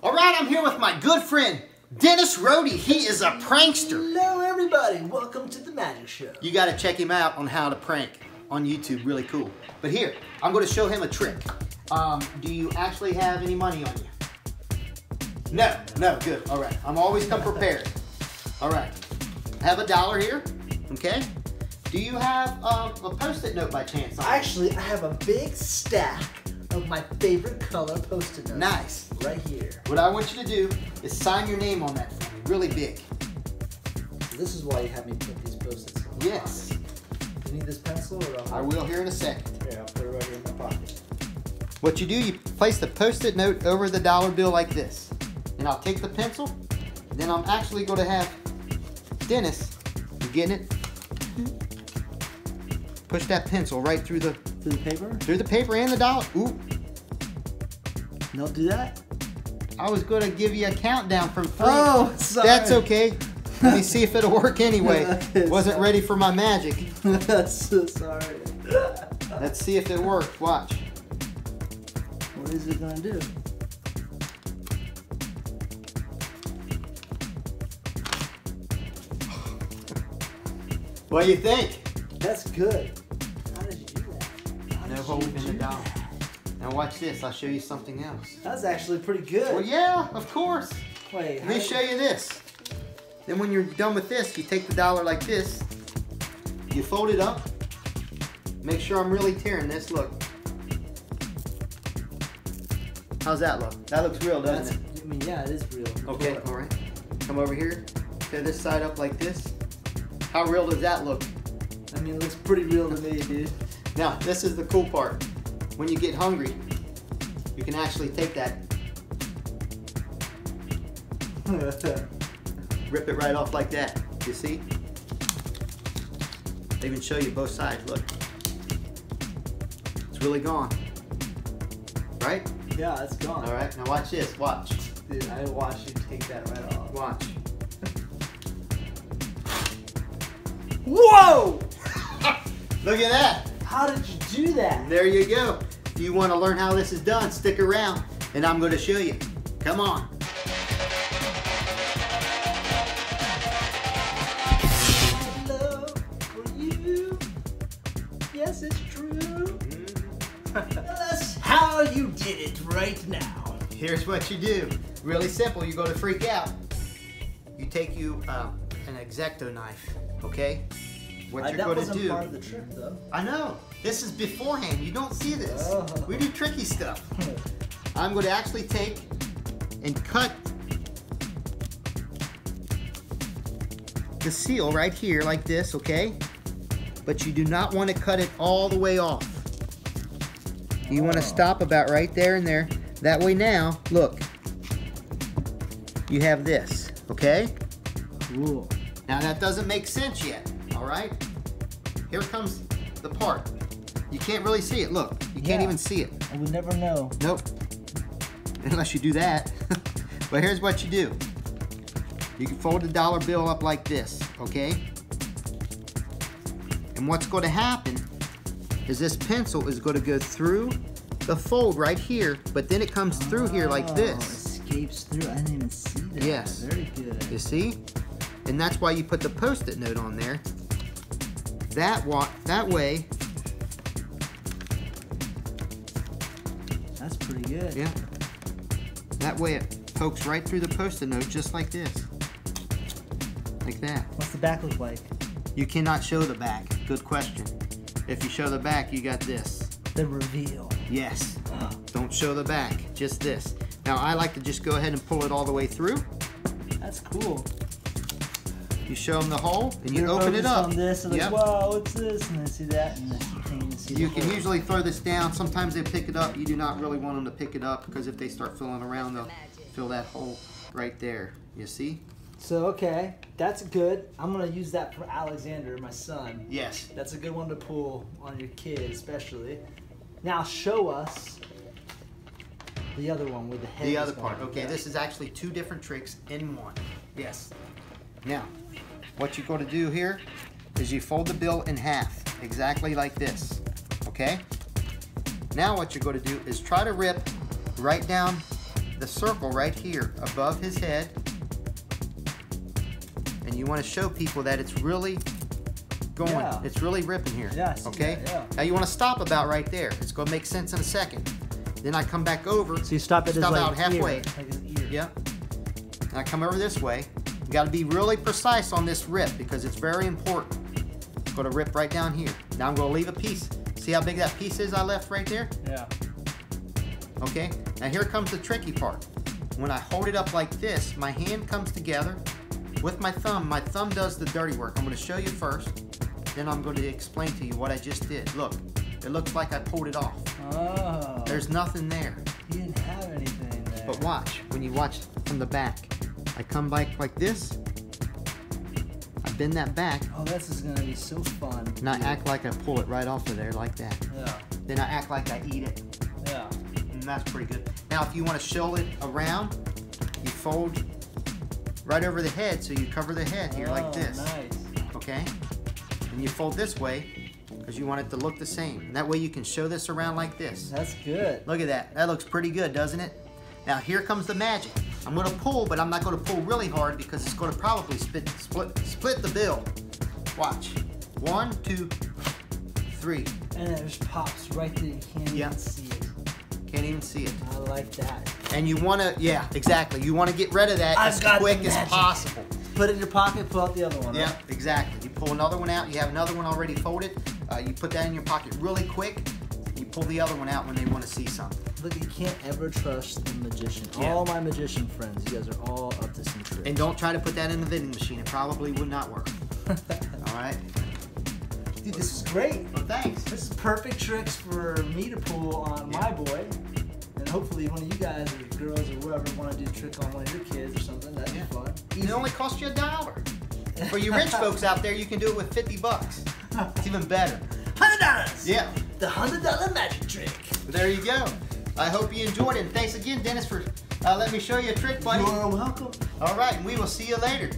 All right, I'm here with my good friend, Dennis Roady. He is a prankster. Hello, everybody. Welcome to the Magic Show. You got to check him out on How to Prank on YouTube. Really cool. But here, I'm going to show him a trick. Do you actually have any money on you? No, good. All right. I'm always come prepared. All right. I have $1 here. Okay. Do you have a Post-it note by chance? Actually, I have a big stack of my favorite color Post-it notes. Nice. Right here. What I want you to do is sign your name on that for me, really big. So this is why you have me put these Post-its on. Yes. You need this pencil or I will here in a second. Here, I'll put it right here in my pocket. What you do, you place the Post-it note over the dollar bill like this. And I'll take the pencil, and then I'm actually going to have Dennis, you getting it? Push that pencil right through the paper? Through the paper and the dollar. Ooh. Don't do that? I was going to give you a countdown from 3. Oh, sorry. That's okay. Let me see if it'll work anyway. Wasn't ready for my magic. So sorry. Let's see if it worked. Watch. What is it gonna do? What do you think? That's good. How did you do that? No hole in the dollar. Now watch this. I'll show you something else. That's actually pretty good. Well, yeah, of course. Wait, Let me show you this. Then when you're done with this, you take the dollar like this. You fold it up. Make sure I'm really tearing this. Look. How's that look? That looks real, doesn't it? I mean, yeah, it is real. Okay, all right. Come over here. Tear this side up like this. How real does that look? I mean, it looks pretty real to me, dude. Now, this is the cool part. When you get hungry, you can actually take that, rip it right off like that. You see? They even show you both sides. Look. It's really gone. Right? Yeah, it's gone. All right. Now watch this. Watch. Dude, I watched you take that right off. Watch. Whoa! Look at that. How did you do that? There you go. If you want to learn how this is done, stick around and I'm going to show you. Come on. Love for you. Yes, it's true. Tell us how you did it right now. Here's what you do. Really simple. You go to freak out. You take an X-Acto knife, okay? What you're going to do. That wasn't part of the trick, though. I know. This is beforehand. You don't see this. Oh. We do tricky stuff. I'm going to actually take and cut the seal right here like this, okay? But you do not want to cut it all the way off. You want to stop about right there and there. That way now, look, you have this, okay? Cool. Now that doesn't make sense yet, all right? Here comes the part. You can't really see it, look. You can't even see it. I would never know. Nope. Unless you do that. But here's what you do. You can fold the dollar bill up like this, okay? And what's going to happen is this pencil is going to go through the fold right here, but then it comes through here like this. Escapes through. I didn't even see that. Yes. Very good. You see? And that's why you put the Post-it note on there. That way. That's pretty good. Yeah. That way it pokes right through the Post-it note just like this. Like that. What's the back look like? You cannot show the back. Good question. If you show the back, you got this. The reveal. Yes. Don't show the back. Just this. Now I like to just go ahead and pull it all the way through. That's cool. You show them the hole and you You're open it up. On this, and Yep. like, whoa, what's this? And then see that, and then you see You the can hole. usually throw this down. Sometimes they pick it up. You do not really want them to pick it up because if they start filling around, they'll fill that hole right there. You see? So, okay, that's good. I'm going to use that for Alexander, my son. Yes. That's a good one to pull on your kid, especially. Now, show us the other one with the head. The other part. Okay, this is actually 2 different tricks in one. Yes. Now, what you're going to do here is you fold the bill in half, exactly like this. Okay? Now what you're going to do is try to rip right down the circle right here above his head. And you want to show people that it's really going, it's really ripping here. Yeah, okay? Yeah. Now you want to stop about right there. It's going to make sense in a second. Then I come back over. So you stop at his about halfway. Ear, like his ear. Yep. And I come over this way. You got to be really precise on this rip because it's very important. I'm going to rip right down here. Now I'm going to leave a piece. See how big that piece is I left right there? Yeah. Okay. Now here comes the tricky part. When I hold it up like this, my hand comes together with my thumb. My thumb does the dirty work. I'm going to show you first. Then I'm going to explain to you what I just did. Look, it looks like I pulled it off. Oh. There's nothing there. You didn't have anything there. But watch, when you watch from the back, I come back like this. I bend that back. Oh, this is going to be so fun. And I act like I pull it right off of there like that. Yeah. Then I act like I eat it. Yeah. And that's pretty good. Now if you want to show it around, you fold right over the head so you cover the head here like this. Nice. Okay? And you fold this way because you want it to look the same. And that way you can show this around like this. That's good. Look at that. That looks pretty good, doesn't it? Now here comes the magic. I'm going to pull, but I'm not going to pull really hard because it's going to probably split the bill. Watch. 1, 2, 3. And it just pops right there. You can't even see it. Can't even see it. I like that. And you want to, yeah, exactly. You want to get rid of that as quick as possible. Put it in your pocket, pull out the other one. Yeah, exactly. You pull another one out. You have another one already folded. You put that in your pocket really quick. You pull the other one out when they want to see something. Look, you can't ever trust the magician. Yeah. All my magician friends, you guys are all up to some tricks. And don't try to put that in the vending machine. It probably would not work. All right? Dude, this is great. Well, thanks. This is perfect tricks for me to pull on my boy. And hopefully one of you guys or girls or whoever want to do a trick on one of your kids or something. That'd be fun. Easy. It only costs you $1. For you rich folks out there, you can do it with $50. It's even better. $100. Yeah. The $100 magic trick. There you go. I hope you enjoyed it. And thanks again, Dennis, for letting me show you a trick, buddy. You are welcome. All right, and we will see you later.